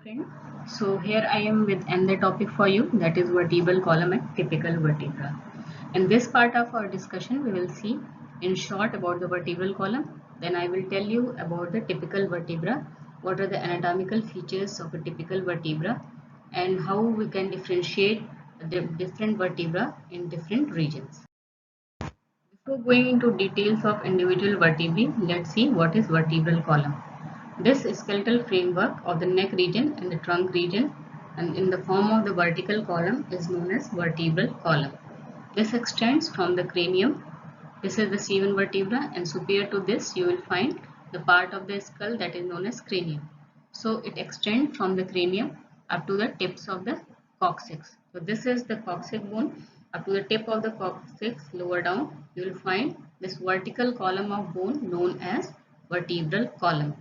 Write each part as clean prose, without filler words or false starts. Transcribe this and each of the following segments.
Friend. So here I am with another topic for you, that is vertebral column and typical vertebra. In this part of our discussion we will see in short about the vertebral column. Then I will tell you about the typical vertebra, what are the anatomical features of a typical vertebra and how we can differentiate the different vertebra in different regions. Before going into details of individual vertebrae, let's see what is vertebral column. This skeletal framework of the neck region and the trunk region and in the form of the vertical column is known as vertebral column. This extends from the cranium. This is the C1 vertebra, and superior to this you will find the part of the skull that is known as cranium. So it extends from the cranium up to the tips of the coccyx. So this is the coccyx bone. Up to the tip of the coccyx lower down you will find this vertical column of bone known as vertebral column.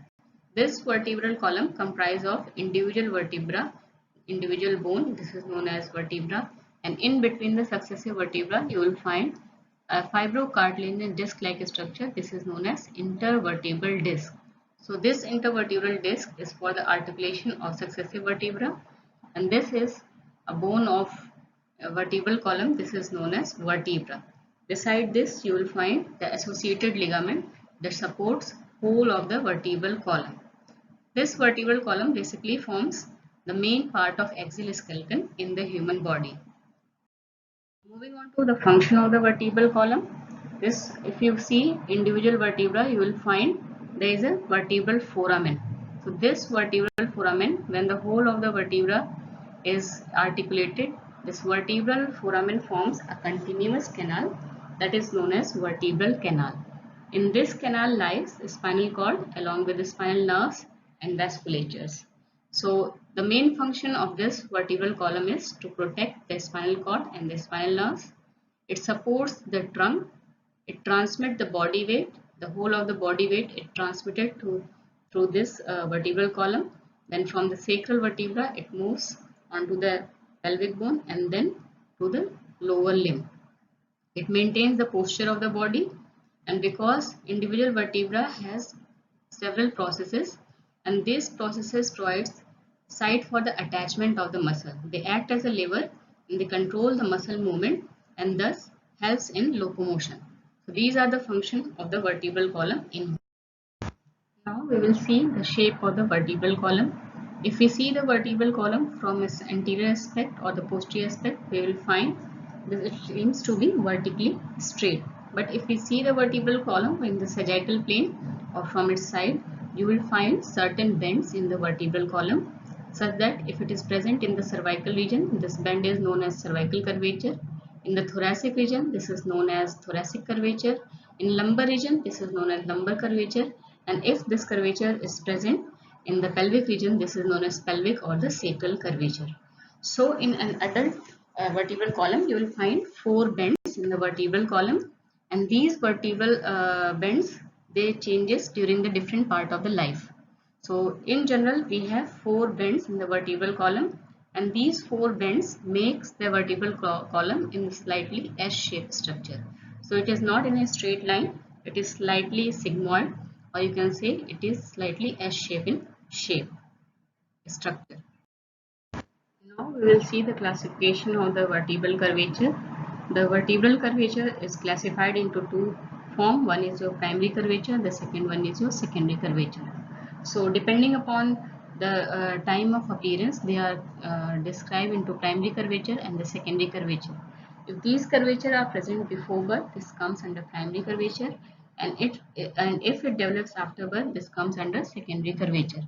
This vertebral column comprises of individual vertebra, individual bone, this is known as vertebra, and in between the successive vertebra you will find a fibrocartilaginous disc-like structure, this is known as intervertebral disc. So this intervertebral disc is for the articulation of successive vertebra, and this is a bone of a vertebral column, this is known as vertebra. Beside this you will find the associated ligament that supports whole of the vertebral column. This vertebral column basically forms the main part of axial skeleton in the human body. Moving on to the function of the vertebral column. This, if you see individual vertebra, you will find there is a vertebral foramen. So this vertebral foramen, when the whole of the vertebra is articulated, this vertebral foramen forms a continuous canal that is known as vertebral canal. In this canal lies the spinal cord along with the spinal nerves and vasculatures. So the main function of this vertebral column is to protect the spinal cord and the spinal nerves. It supports the trunk. It transmits the body weight. The whole of the body weight it transmitted through this vertebral column. Then from the sacral vertebra it moves onto the pelvic bone and then to the lower limb. It maintains the posture of the body, and because individual vertebra has several processes and these processes provides site for the attachment of the muscle. They act as a lever and they control the muscle movement and thus helps in locomotion. So these are the function of the vertebral column in. Now we will see the shape of the vertebral column. If we see the vertebral column from its anterior aspect or the posterior aspect, we will find that it seems to be vertically straight. But if we see the vertebral column in the sagittal plane or from its side, you will find certain bends in the vertebral column such that if it is present in the cervical region, this bend is known as cervical curvature. In the thoracic region, this is known as thoracic curvature. In lumbar region, this is known as lumbar curvature. And if this curvature is present in the pelvic region, this is known as pelvic or the sacral curvature. So in an adult vertebral column, you will find four bends in the vertebral column, and these vertebral bends they changes during the different part of the life. So in general, we have four bends in the vertebral column, and these four bends makes the vertebral column in slightly S-shaped structure. So it is not in a straight line, it is slightly sigmoid, or you can say it is slightly S-shaped in shape structure. Now we will see the classification of the vertebral curvature. The vertebral curvature is classified into two forms. One is your primary curvature, the second one is your secondary curvature. So depending upon the time of appearance, they are described into primary curvature and the secondary curvature. If these curvature are present before birth, this comes under primary curvature, and if it develops after birth, this comes under secondary curvature.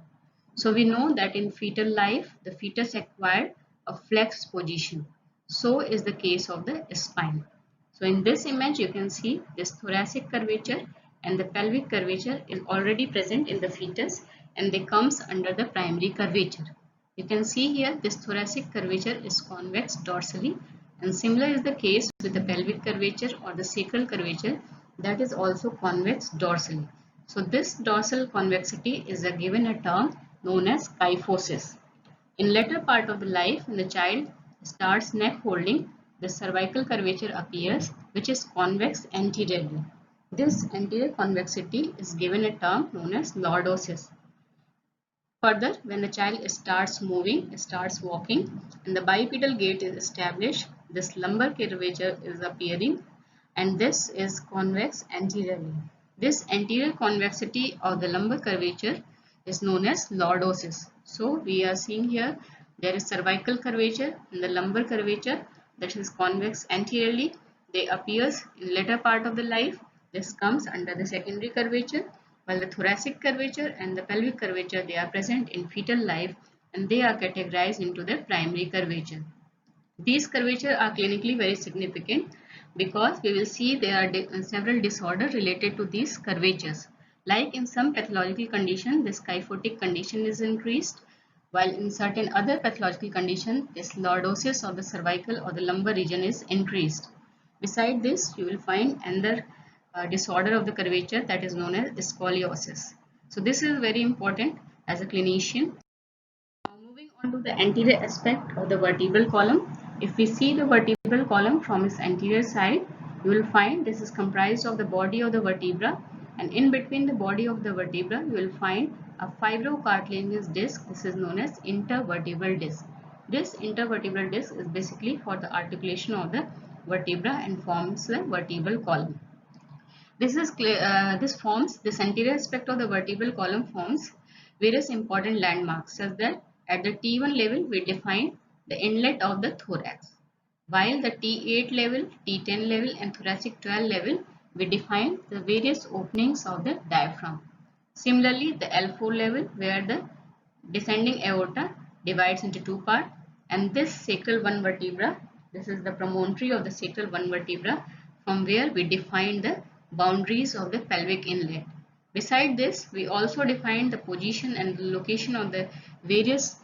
So we know that in fetal life, the fetus acquired a flexed position. So is the case of the spine. So in this image, you can see this thoracic curvature and the pelvic curvature is already present in the fetus and they comes under the primary curvature. You can see here this thoracic curvature is convex dorsally, and similar is the case with the pelvic curvature or the sacral curvature that is also convex dorsally. So this dorsal convexity is given a term known as kyphosis. In later part of the life, when the child starts neck holding, the cervical curvature appears, which is convex anteriorly. This anterior convexity is given a term known as lordosis. Further, when the child starts moving, starts walking, and the bipedal gait is established, this lumbar curvature is appearing, and this is convex anteriorly. This anterior convexity of the lumbar curvature is known as lordosis. So we are seeing here there is cervical curvature and the lumbar curvature that is convex anteriorly. They appears in later part of the life. This comes under the secondary curvature, while the thoracic curvature and the pelvic curvature, they are present in fetal life and they are categorized into the primary curvature. These curvatures are clinically very significant because we will see there are several disorders related to these curvatures. Like in some pathological condition, this kyphotic condition is increased, while in certain other pathological condition, this lordosis of the cervical or the lumbar region is increased. Beside this, you will find another disorder of the curvature that is known as scoliosis. So this is very important as a clinician. Now moving on to the anterior aspect of the vertebral column. If we see the vertebral column from its anterior side, you will find this is comprised of the body of the vertebra, and in between the body of the vertebra you will find a fibrocartilaginous disc. This is known as intervertebral disc. This intervertebral disc is basically for the articulation of the vertebra and forms the vertebral column. This anterior aspect of the vertebral column forms various important landmarks such that at the T1 level we define the inlet of the thorax, while the T8 level, T10 level and thoracic 12 level we define the various openings of the diaphragm. Similarly, the L4 level where the descending aorta divides into two parts, and this sacral 1 vertebra, this is the promontory of the sacral 1 vertebra from where we define the boundaries of the pelvic inlet. Beside this, we also define the position and the location of the various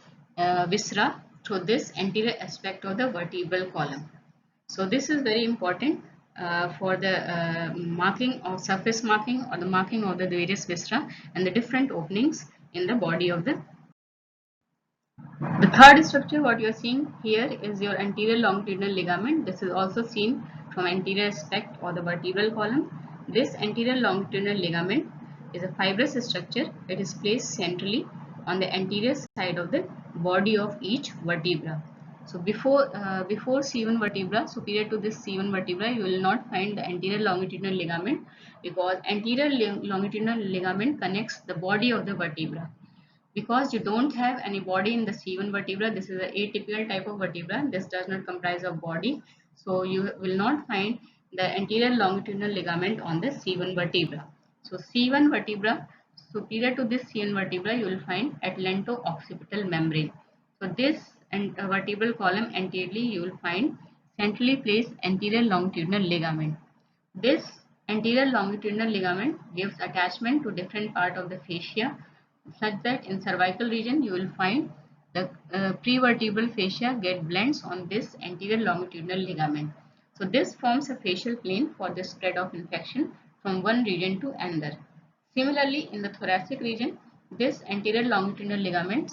viscera through this anterior aspect of the vertebral column. So this is very important for the marking of surface marking or the marking of the various viscera and the different openings in the body of the. The third structure what you are seeing here is your anterior longitudinal ligament. This is also seen from anterior aspect or the vertebral column. This anterior longitudinal ligament is a fibrous structure. It is placed centrally on the anterior side of the body of each vertebra. So before C1 vertebra, superior to this C1 vertebra, you will not find the anterior longitudinal ligament because anterior longitudinal ligament connects the body of the vertebra. Because you don't have any body in the C1 vertebra, this is an atypical type of vertebra. This does not comprise of body. So you will not find the anterior longitudinal ligament on the C1 vertebra. So C1 vertebra, superior to this C1 vertebra, you will find atlanto-occipital membrane. So this vertebral column anteriorly, you will find centrally placed anterior longitudinal ligament. This anterior longitudinal ligament gives attachment to different part of the fascia such that in cervical region you will find the prevertebral fascia get blends on this anterior longitudinal ligament. So this forms a fascial plane for the spread of infection from one region to another. Similarly, in the thoracic region, this anterior longitudinal ligament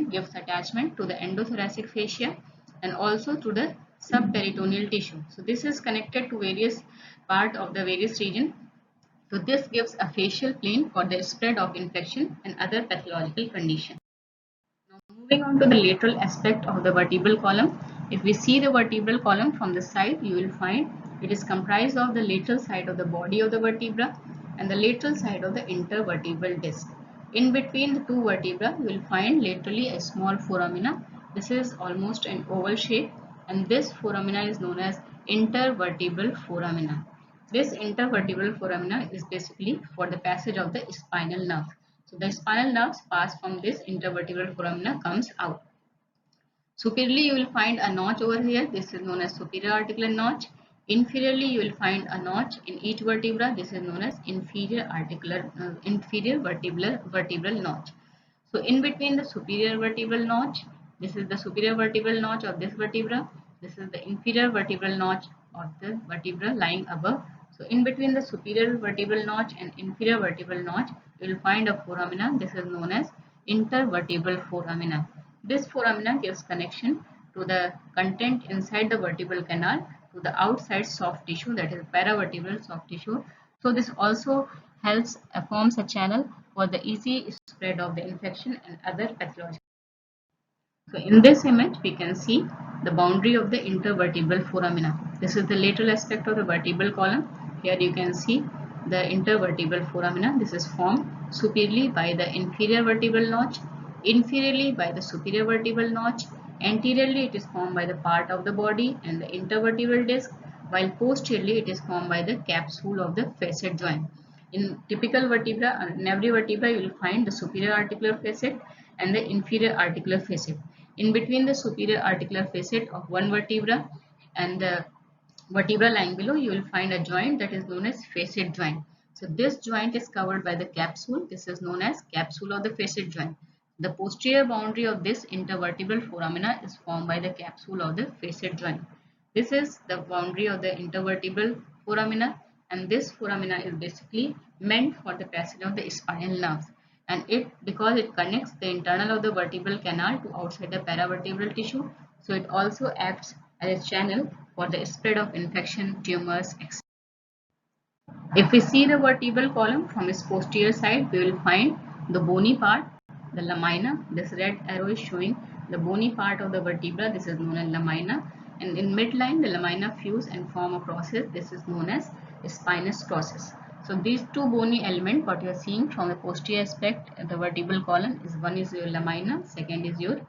gives attachment to the endothoracic fascia and also to the subperitoneal tissue. So this is connected to various part of the various region. So this gives a fascial plane for the spread of infection and other pathological conditions. Now moving on to the lateral aspect of the vertebral column. If we see the vertebral column from the side, you will find it is comprised of the lateral side of the body of the vertebra and the lateral side of the intervertebral disc. In between the two vertebra, you will find laterally a small foramina. This is almost an oval shape and this foramina is known as intervertebral foramina. This intervertebral foramina is basically for the passage of the spinal nerve. So the spinal nerves pass from this intervertebral foramina comes out. Superiorly, you will find a notch over here. This is known as superior articular notch. Inferiorly, you will find a notch in each vertebra. This is known as inferior vertebral notch. So in between the superior vertebral notch, this is the superior vertebral notch of this vertebra. This is the inferior vertebral notch of the vertebra lying above. So in between the superior vertebral notch and inferior vertebral notch, you will find a foramina. This is known as intervertebral foramina. This foramina gives connection to the content inside the vertebral canal to the outside soft tissue, that is paravertebral soft tissue. So this also helps forms a channel for the easy spread of the infection and other pathological. So in this image, we can see the boundary of the intervertebral foramina. This is the lateral aspect of the vertebral column. Here you can see the intervertebral foramina. This is formed superiorly by the inferior vertebral notch, inferiorly by the superior vertebral notch, anteriorly it is formed by the part of the body and the intervertebral disc, while posteriorly it is formed by the capsule of the facet joint. In typical vertebra, in every vertebra, you will find the superior articular facet and the inferior articular facet. In between the superior articular facet of one vertebra and the vertebra lying below, you will find a joint that is known as facet joint. So this joint is covered by the capsule. This is known as capsule of the facet joint. The posterior boundary of this intervertebral foramina is formed by the capsule of the facet joint. This is the boundary of the intervertebral foramina, and this foramina is basically meant for the passage of the spinal nerves, and because it connects the internal of the vertebral canal to outside the paravertebral tissue, so it also acts as a channel for the spread of infection, tumors, etc. If we see the vertebral column from its posterior side, we will find the bony part, the lamina. This red arrow is showing the bony part of the vertebra. This is known as lamina. And in midline, the lamina fuse and form a process. This is known as spinous process. So these two bony elements, what you are seeing from the posterior aspect of the vertebral column is one is your lamina, second is your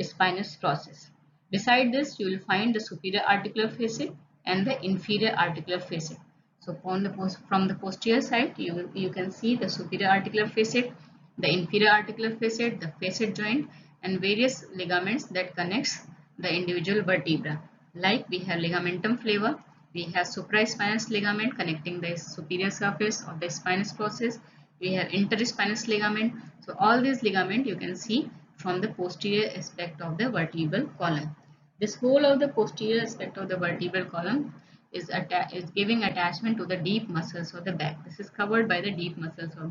spinous process. Beside this, you will find the superior articular facet and the inferior articular facet. So from the posterior side, you can see the superior articular facet, the inferior articular facet, the facet joint, and various ligaments that connects the individual vertebra. Like we have ligamentum flava, we have supraspinous ligament connecting the superior surface of the spinous process, we have interspinous ligament. So all these ligament you can see from the posterior aspect of the vertebral column. This whole of the posterior aspect of the vertebral column is giving attachment to the deep muscles of the back. This is covered by the deep muscles of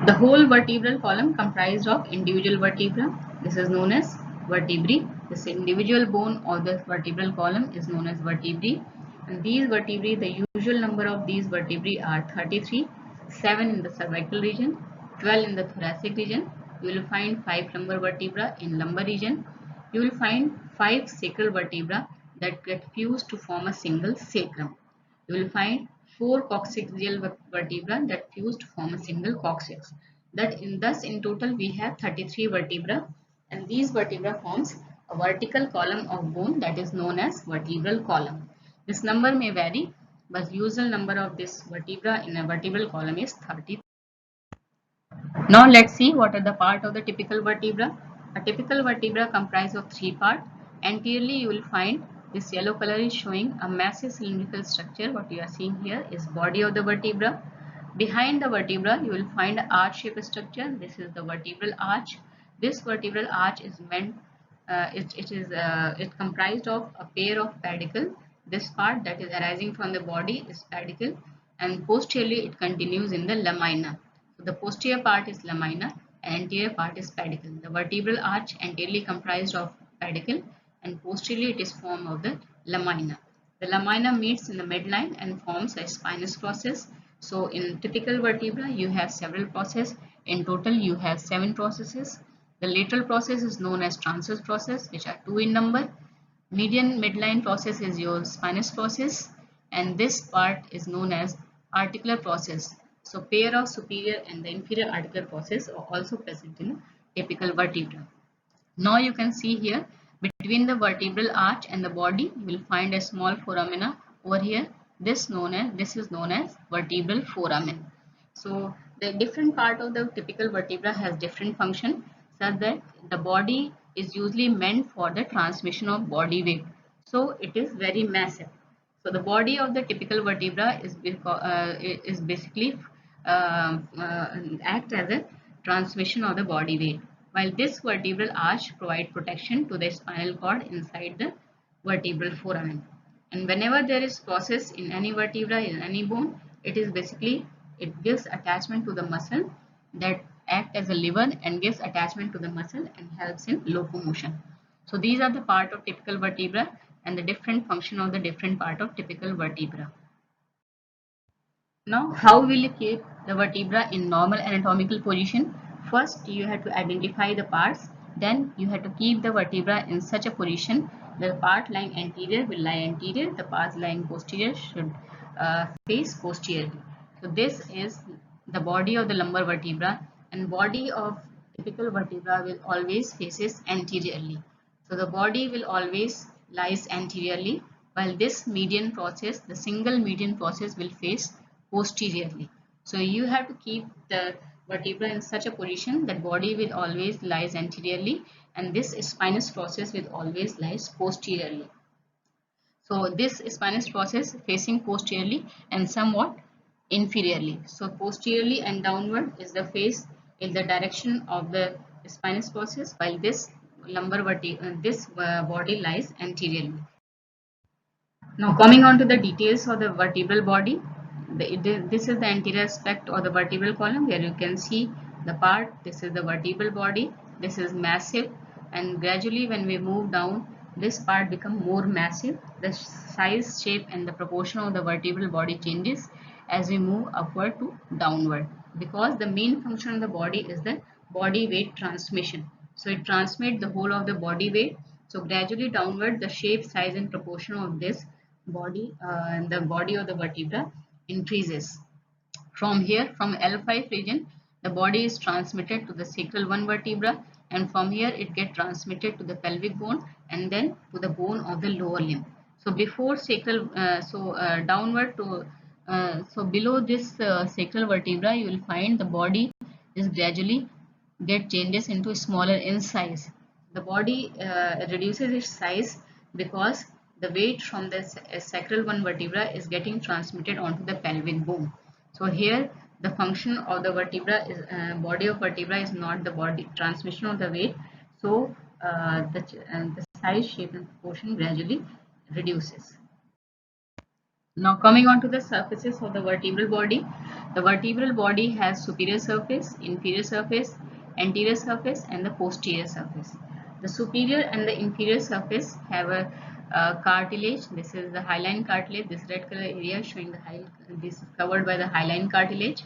the whole vertebral column comprised of individual vertebra. This is known as vertebrae. This individual bone of the vertebral column is known as vertebrae. And these vertebrae, the usual number of these vertebrae are 33, 7 in the cervical region, 12 in the thoracic region. You will find 5 lumbar vertebra in lumbar region. You will find 5 sacral vertebra that get fused to form a single sacrum. You will find 4 coccygeal vertebra that fuse to form a single coccyx. Thus in total we have 33 vertebra, and these vertebra forms a vertical column of bone that is known as vertebral column. This number may vary, but usual number of this vertebra in a vertebral column is 30. Now let's see what are the part of the typical vertebra. A typical vertebra comprises of 3 parts. Anteriorly you will find this yellow color is showing a massive cylindrical structure. What you are seeing here is body of the vertebra. Behind the vertebra you will find an arch-shaped structure. This is the vertebral arch. This vertebral arch is meant it comprised of a pair of pedicle. This part that is arising from the body is pedicle, and posteriorly it continues in the lamina. So the posterior part is lamina and anterior part is pedicle. The vertebral arch anteriorly comprised of pedicle and posteriorly it is formed of the lamina. The lamina meets in the midline and forms a spinous process. So in typical vertebra you have several processes. In total you have 7 processes. The lateral process is known as transverse process, which are 2 in number. Median midline process is your spinous process, and this part is known as articular process. So pair of superior and the inferior articular process are also present in typical vertebra. Now you can see here between the vertebral arch and the body you will find a small foramina over here. This is known as vertebral foramen. So the different part of the typical vertebra has different function, such that the body is usually meant for the transmission of body weight. So it is very massive. So the body of the typical vertebra is basically act as a transmission of the body weight, while this vertebral arch provide protection to the spinal cord inside the vertebral foramen. And whenever there is process in any vertebra, in any bone, it gives attachment to the muscle that act as a lever and gives attachment to the muscle and helps in locomotion. So these are the part of typical vertebra and the different function of the different part of typical vertebra. Now, how will you keep the vertebra in normal anatomical position? First, you have to identify the parts. Then, you have to keep the vertebra in such a position that the part lying anterior will lie anterior, the parts lying posterior should face posteriorly. So, this is the body of the lumbar vertebra, and body of typical vertebra will always faces anteriorly. So, the body will always lies anteriorly, while this median process, the single median process, will face posteriorly. So you have to keep the vertebra in such a position that body will always lies anteriorly and this spinous process will always lies posteriorly. So this spinous process facing posteriorly and somewhat inferiorly. So posteriorly and downward is the face in the direction of the spinous process, while this body lies anteriorly. Now coming on to the details of the vertebral body, this is the anterior aspect of the vertebral column where you can see the part. This is the vertebral body. This is massive, and gradually when we move down, this part become more massive. The size, shape and the proportion of the vertebral body changes as we move upward to downward, because the main function of the body is the body weight transmission. So it transmits the whole of the body weight. So gradually downward, the shape, size and proportion of this body and the body of the vertebra increases. From here, from L5 region, the body is transmitted to the sacral 1 vertebra, and from here it gets transmitted to the pelvic bone and then to the bone of the lower limb. So before sacral, downward to, so below this sacral vertebra, you will find the body is gradually get changes into smaller in size. The body reduces its size because the weight from the sacral 1 vertebra is getting transmitted onto the pelvic bone. So here the function of the vertebra is body of vertebra is not the body transmission of the weight. So the size, shape and proportion gradually reduces. Now coming on to the surfaces of the vertebral body. The vertebral body has superior surface, inferior surface, anterior surface and the posterior surface. The superior and the inferior surface have a cartilage. This is the hyaline cartilage. This red color area showing this is covered by the hyaline cartilage.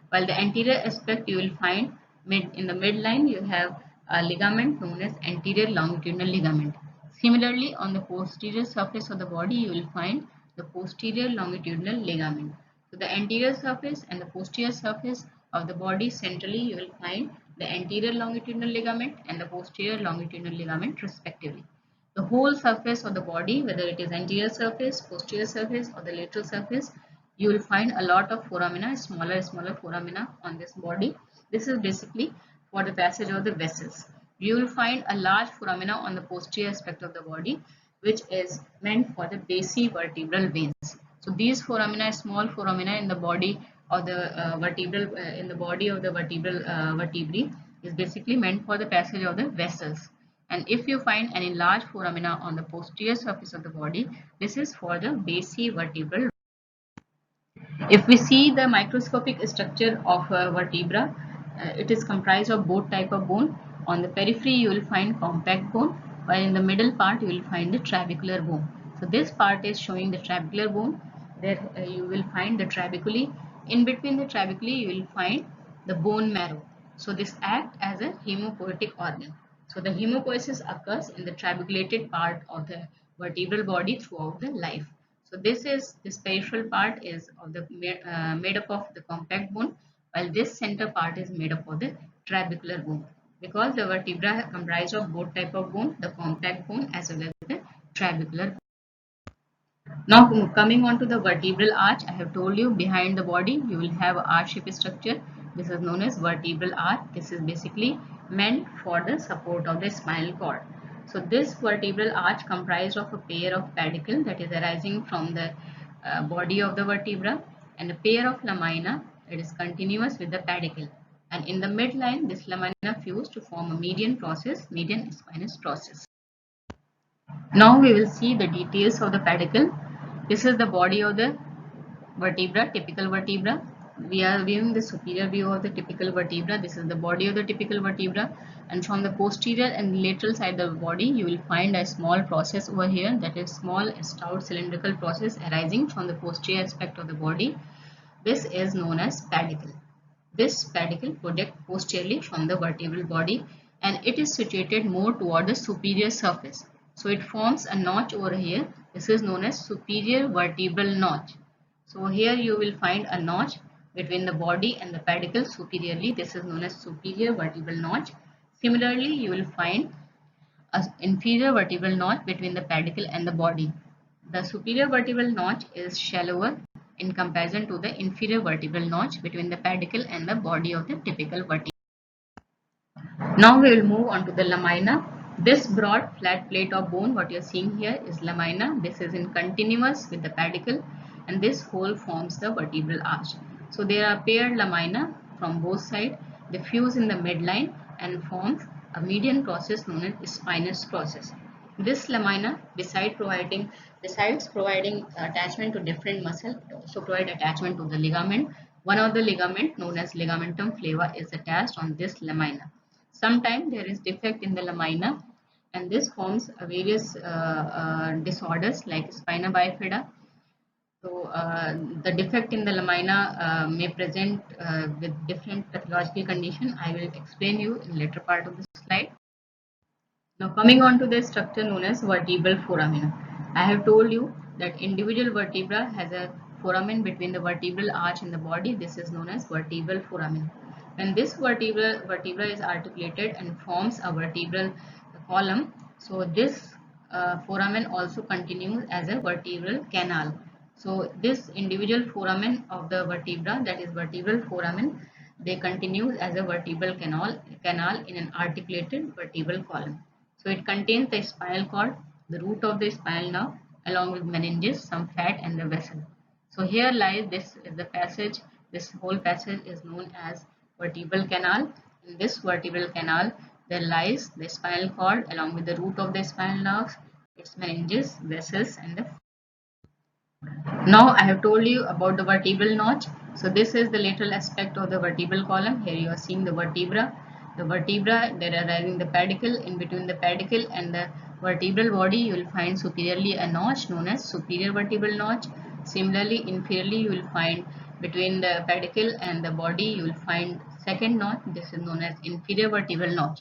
While the anterior aspect you will find in the midline you have a ligament known as anterior longitudinal ligament. Similarly, on the posterior surface of the body you will find the posterior longitudinal ligament. So the anterior surface and the posterior surface of the body centrally you will find the anterior longitudinal ligament and the posterior longitudinal ligament respectively. The whole surface of the body, whether it is anterior surface, posterior surface or the lateral surface, you will find a lot of foramina, smaller foramina on this body. This is basically for the passage of the vessels. You will find a large foramina on the posterior aspect of the body, which is meant for the basivertebral veins. So these foramina, small foramina in the body of the in the body of the vertebrae is basically meant for the passage of the vessels. And if you find any large foramina on the posterior surface of the body, this is for the basivertebral. If we see the microscopic structure of a vertebra, it is comprised of both type of bone. On the periphery, you will find compact bone, while in the middle part, you will find the trabecular bone. So this part is showing the trabecular bone. There you will find the trabeculae. In between the trabeculae, you will find the bone marrow. So this acts as a hemopoietic organ. So the hemopoiesis occurs in the trabeculated part of the vertebral body throughout the life. So this peripheral part is of the made up of the compact bone, while this center part is made up of the trabecular bone. Because the vertebra comprise of both type of bone, the compact bone as well as the trabecular bone. Now coming on to the vertebral arch, I have told you behind the body you will have arch-shaped structure. This is known as vertebral arch. This is basically meant for the support of the spinal cord. So this vertebral arch comprised of a pair of pedicle that is arising from the body of the vertebra and a pair of lamina that is continuous with the pedicle. And in the midline, this lamina fuse to form a median spinous process. Now we will see the details of the pedicle. This is the body of the vertebra, typical vertebra. We are viewing the superior view of the typical vertebra. This is the body of the typical vertebra, and from the posterior and lateral side of the body you will find a small process over here, that is small stout cylindrical process arising from the posterior aspect of the body. This is known as pedicle. This pedicle projects posteriorly from the vertebral body and it is situated more toward the superior surface. So it forms a notch over here. This is known as superior vertebral notch. So here you will find a notch between the body and the pedicle superiorly. This is known as superior vertebral notch. Similarly, you will find an inferior vertebral notch between the pedicle and the body. The superior vertebral notch is shallower in comparison to the inferior vertebral notch between the pedicle and the body of the typical vertebrae. Now we will move on to the lamina. This broad flat plate of bone, what you are seeing here, is lamina. This is in continuous with the pedicle and this hole forms the vertebral arch. So there are paired lamina from both sides. They fuse in the midline and forms a median process known as spinous process. This lamina, besides providing attachment to different muscle, it also provide attachment to the ligament. One of the ligament known as ligamentum flava is attached on this lamina. Sometimes there is defect in the lamina and this forms various disorders like spina bifida. So the defect in the lamina may present with different pathological condition. I will explain you in later part of the slide. Now coming on to the structure known as vertebral foramina. I have told you that individual vertebra has a foramen between the vertebral arch and the body. This is known as vertebral foramen. When this vertebra is articulated and forms a vertebral column, so this foramen also continues as a vertebral canal. So this individual foramen of the vertebra, that is vertebral foramen, they continue as a vertebral canal in an articulated vertebral column. So it contains the spinal cord, the root of the spinal nerve, along with meninges, some fat, and the vessel. So here lies this is the passage. This whole passage is known as vertebral canal. In this vertebral canal, there lies the spinal cord along with the root of the spinal nerves, its meninges, vessels, and the. Now I have told you about the vertebral notch. So this is the lateral aspect of the vertebral column. Here you are seeing the vertebra. The vertebra, there are rising the pedicle. In between the pedicle and the vertebral body, you will find superiorly a notch known as superior vertebral notch. Similarly, inferiorly, you will find between the pedicle and the body, you will find second notch. This is known as inferior vertebral notch.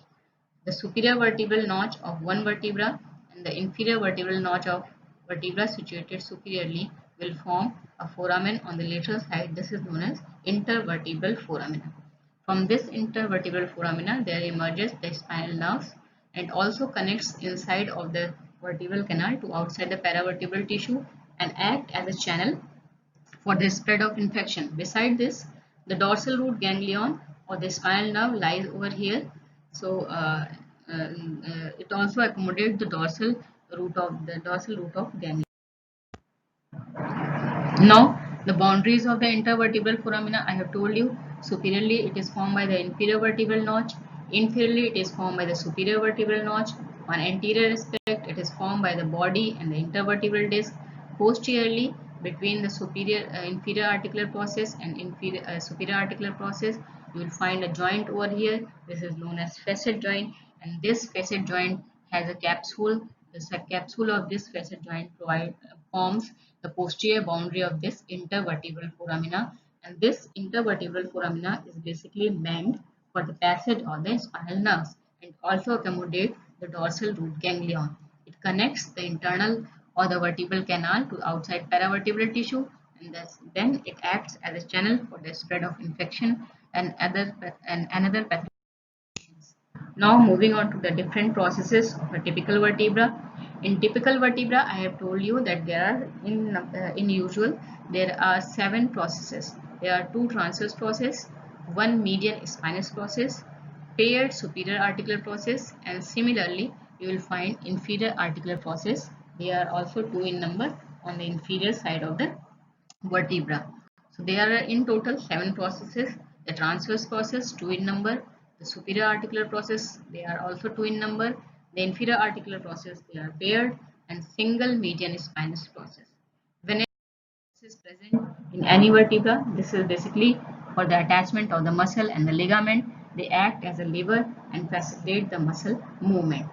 The superior vertebral notch of one vertebra and the inferior vertebral notch of vertebra situated superiorly will form a foramen on the lateral side. This is known as intervertebral foramina. From this intervertebral foramina, there emerges the spinal nerves and also connects inside of the vertebral canal to outside the paravertebral tissue and act as a channel for the spread of infection. Beside this, the dorsal root ganglion or the spinal nerve lies over here. So it also accommodates the dorsal root of ganglion. Now, the boundaries of the intervertebral foramina, I have told you, superiorly it is formed by the inferior vertebral notch, inferiorly it is formed by the superior vertebral notch, on anterior aspect it is formed by the body and the intervertebral disc, posteriorly between the inferior articular process and superior articular process, you will find a joint over here. This is known as facet joint, and this facet joint has a capsule. The capsule of this facet joint forms the posterior boundary of this intervertebral foramina, and this intervertebral foramina is basically meant for the passage of the spinal nerves and also accommodate the dorsal root ganglion. It connects the internal or the vertebral canal to outside paravertebral tissue, and then it acts as a channel for the spread of infection and another pathology. Now moving on to the different processes of a typical vertebra. In typical vertebra, I have told you that there are in usual there are 7 processes. There are 2 transverse process, 1 median spinous process, paired superior articular process, and similarly you will find inferior articular process. They are also 2 in number on the inferior side of the vertebra. So there are in total 7 processes. The transverse process 2 in number, the superior articular process they are also 2 in number, the inferior articular process they are paired, and single median spinous process. Whenever this is present in any vertebra, this is basically for the attachment of the muscle and the ligament. They act as a lever and facilitate the muscle movement.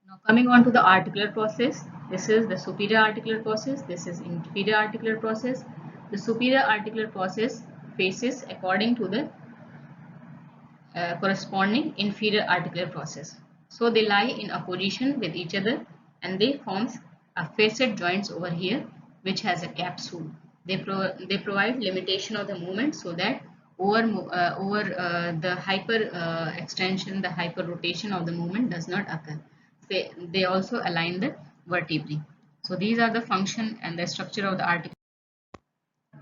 Now coming on to the articular process, this is the superior articular process, this is inferior articular process. The superior articular process faces according to the corresponding inferior articular process. So they lie in opposition with each other and they forms a facet joints over here which has a capsule. They provide limitation of the movement so that over the hyper extension, the hyper rotation of the movement does not occur. They also align the vertebrae. So these are the function and the structure of the article.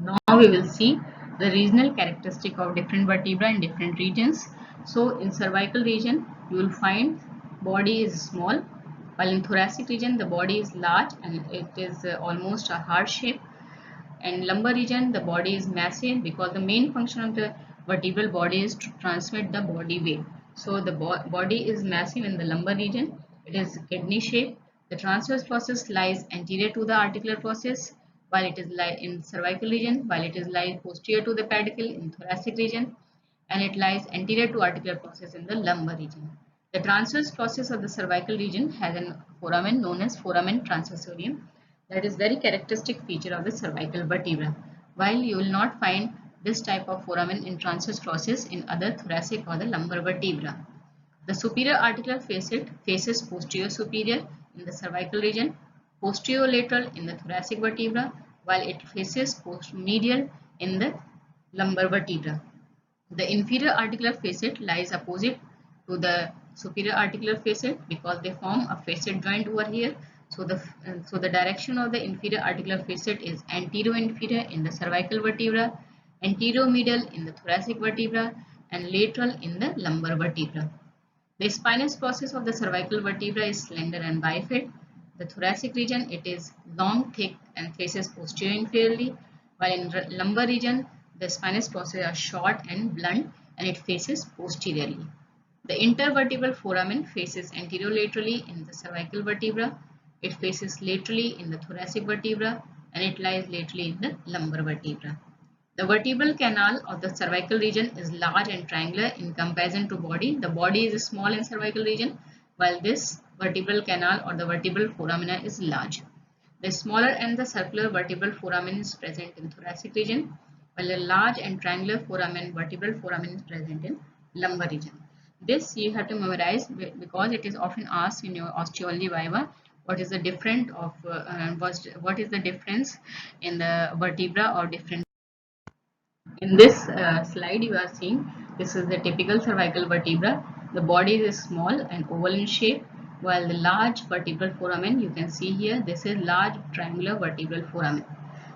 Now we will see the regional characteristic of different vertebra in different regions. So in cervical region, you will find body is small, while in thoracic region, the body is large and it is almost a heart shape. And lumbar region, the body is massive because the main function of the vertebral body is to transmit the body weight. So the body is massive in the lumbar region. It is kidney shaped. The transverse process lies anterior to the articular process, while it is lie in cervical region, while it is lie posterior to the pedicle in thoracic region, and it lies anterior to articular process in the lumbar region. The transverse process of the cervical region has a foramen known as foramen transversorium, that is very characteristic feature of the cervical vertebra. While you will not find this type of foramen in transverse process in other thoracic or the lumbar vertebra. The superior articular facet faces posterior superior in the cervical region, posterior lateral in the thoracic vertebra, while it faces post medial in the lumbar vertebra. The inferior articular facet lies opposite to the superior articular facet because they form a facet joint over here. So the direction of the inferior articular facet is anterior-inferior in the cervical vertebra, anterior-medial in the thoracic vertebra, and lateral in the lumbar vertebra. The spinous process of the cervical vertebra is slender and bifid. The thoracic region, it is long, thick, and faces posterior inferiorly, while in the lumbar region, the spinous process are short and blunt, and it faces posteriorly. The intervertebral foramen faces anterolaterally in the cervical vertebra. It faces laterally in the thoracic vertebra, and it lies laterally in the lumbar vertebra. The vertebral canal of the cervical region is large and triangular in comparison to body. The body is small in cervical region, while this vertebral canal or the vertebral foramina is large. The smaller and the circular vertebral foramen is present in thoracic region, while the large and triangular vertebral foramen is present in lumbar region. This you have to memorize because it is often asked in your osteology viva. What is the difference of what is the difference in the vertebra or different. In this slide you are seeing, this is the typical cervical vertebra. The body is small and oval in shape, while the large vertebral foramen you can see here, this is large triangular vertebral foramen.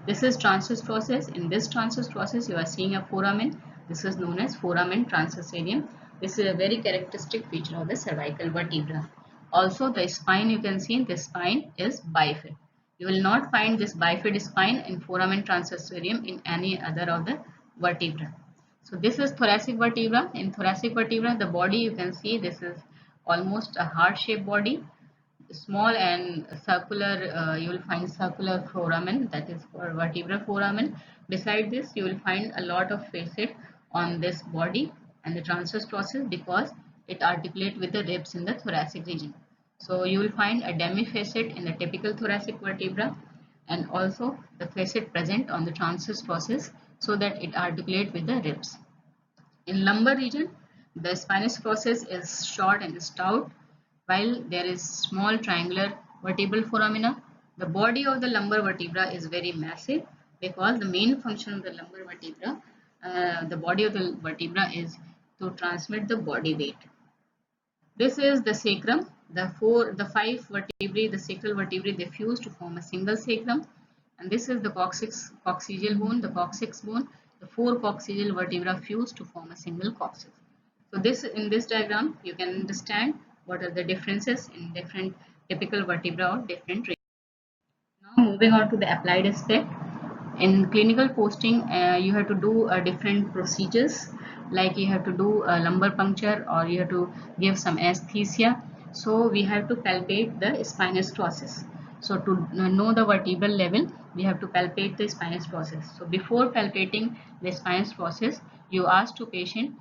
This is transverse process. In this transverse process you are seeing a foramen. This is known as foramen transversarium. This is a very characteristic feature of the cervical vertebra. Also the spine, you can see the spine is bifid. You will not find this bifid spine in foramen transversarium in any other of the vertebra. So this is thoracic vertebra. In thoracic vertebra, the body you can see this is almost a heart-shaped body, small and circular. You will find circular foramen, that is for vertebral foramen. Beside this, you will find a lot of facet on this body and the transverse process because it articulates with the ribs in the thoracic region. So you will find a demifacet in the typical thoracic vertebra and also the facet present on the transverse process so that it articulates with the ribs. In lumbar region, the spinous process is short and stout, while there is small triangular vertebral foramina. The body of the lumbar vertebra is very massive because the main function of the lumbar vertebra, the body of the vertebra is to transmit the body weight. This is the sacrum. The five vertebrae, the sacral vertebrae, they fuse to form a single sacrum. And this is the coccygeal bone, the coccyx bone. The four coccygeal vertebrae fuse to form a single coccyx. So in this diagram, you can understand what are the differences in different typical vertebra or different regions. Now moving on to the applied aspect. In clinical posting, you have to do different procedures, like you have to do a lumbar puncture or you have to give some anesthesia. So we have to palpate the spinous process. So to know the vertebral level, we have to palpate the spinous process. So before palpating the spinous process, you ask to patient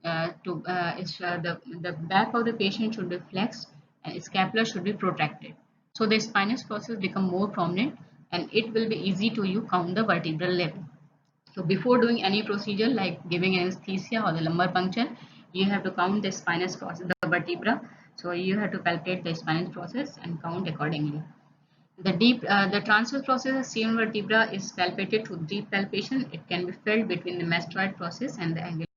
the back of the patient should be flexed and scapula should be protracted. So the spinous process become more prominent and it will be easy to you count the vertebral level. So before doing any procedure like giving anesthesia or the lumbar puncture, you have to count the spinous process, the vertebra. So you have to palpate the spinous process and count accordingly. The transverse process of CM vertebra is palpated through deep palpation. It can be felt between the mastoid process and the angular.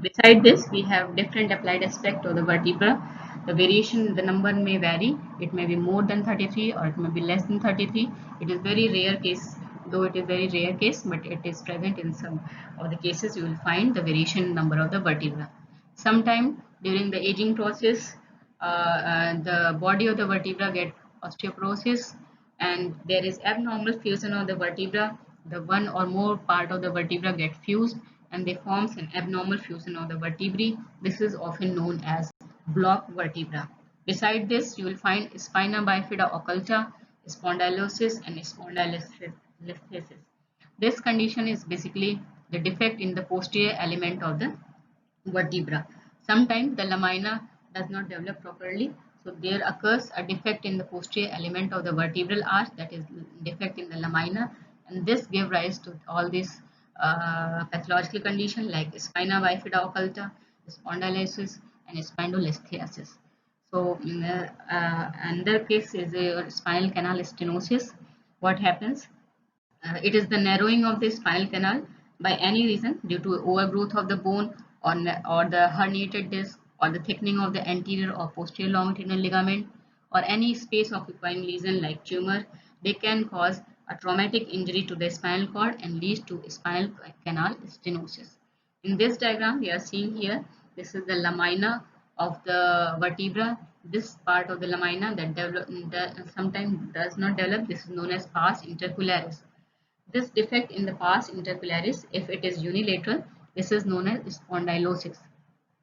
Beside this, we have different applied aspect of the vertebra. The variation, the number may vary. It may be more than 33 or it may be less than 33. It is very rare case, though it is very rare case, but it is present in some of the cases. You will find the variation number of the vertebra. Sometime during the aging process, the body of the vertebra get osteoporosis and there is abnormal fusion of the vertebra. The one or more part of the vertebra get fused and they forms an abnormal fusion of the vertebrae. This is often known as block vertebra. Beside this, you will find spina bifida occulta, spondylosis and spondylolisthesis. This condition is basically the defect in the posterior element of the vertebra. Sometimes the lamina does not develop properly. So there occurs a defect in the posterior element of the vertebral arch, that is defect in the lamina, and this give rise to all these pathological condition like spina bifida occulta, spondylosis and spondylolisthiasis. So another case is a spinal canal stenosis. What happens? It is the narrowing of the spinal canal by any reason due to overgrowth of the bone or the herniated disc or the thickening of the anterior or posterior longitudinal ligament or any space occupying lesion like tumor. They can cause a traumatic injury to the spinal cord and lead to spinal canal stenosis. In this diagram we are seeing here, this is the lamina of the vertebra. This part of the lamina that sometimes does not develop, this is known as pars intercularis. This defect in the pars intercularis, if it is unilateral, this is known as spondylosis.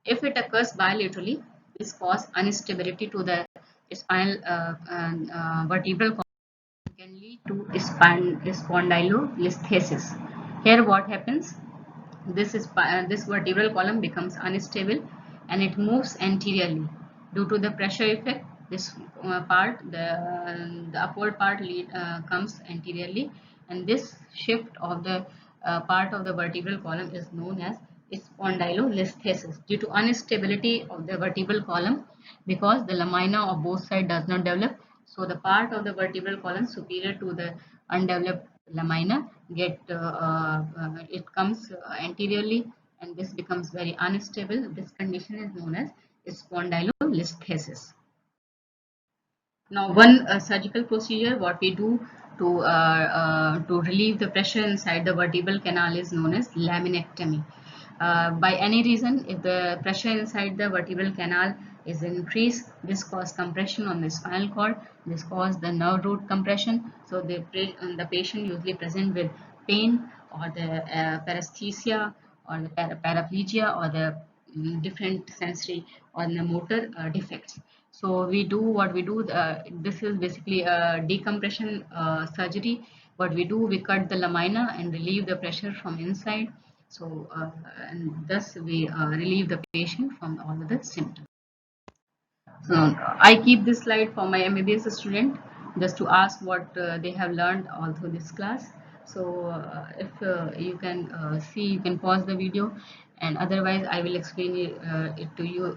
If it occurs bilaterally, this causes instability to the spinal vertebral column and can lead to spondylolisthesis. Here what happens? This vertebral column becomes unstable and it moves anteriorly due to the pressure effect. This the upward part comes anteriorly, and this shift of the part of the vertebral column is known as spondylolisthesis due to instability of the vertebral column because the lamina of both sides does not develop. So the part of the vertebral column superior to the undeveloped lamina it comes anteriorly and this becomes very unstable. This condition is known as spondylolisthesis. Now, one surgical procedure what we do to relieve the pressure inside the vertebral canal is known as laminectomy. By any reason, if the pressure inside the vertebral canal is increased, this causes compression on the spinal cord. This causes the nerve root compression. So the patient usually present with pain or the paresthesia or the paraplegia or the different sensory or the motor defects. So we do what we do. This is basically a decompression surgery. What we do, we cut the lamina and relieve the pressure from inside. So and thus we relieve the patient from all of the symptoms. So I keep this slide for my MBBS student just to ask what they have learned all through this class. So if you can see, you can pause the video, and otherwise I will explain it to you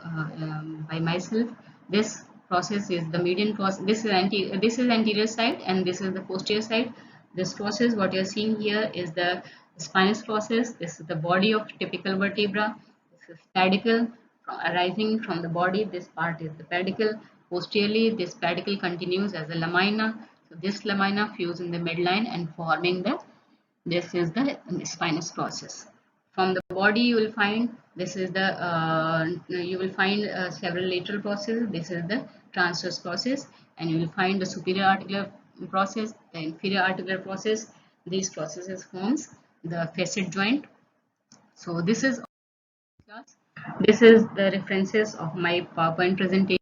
by myself. This process is the median process. This is anterior side and this is the posterior side. This process what you are seeing here is the spinous process. This is the body of typical vertebra. This is pedicle arising from the body. This part is the pedicle. Posteriorly, this pedicle continues as a lamina. So this lamina fuse in the midline and forming this is the spinous process. From the body, you will find this is the several lateral processes. This is the transverse process, and you will find the superior articular process, the inferior articular process. These processes forms the facet joint. So this is class. This is the references of my PowerPoint presentation.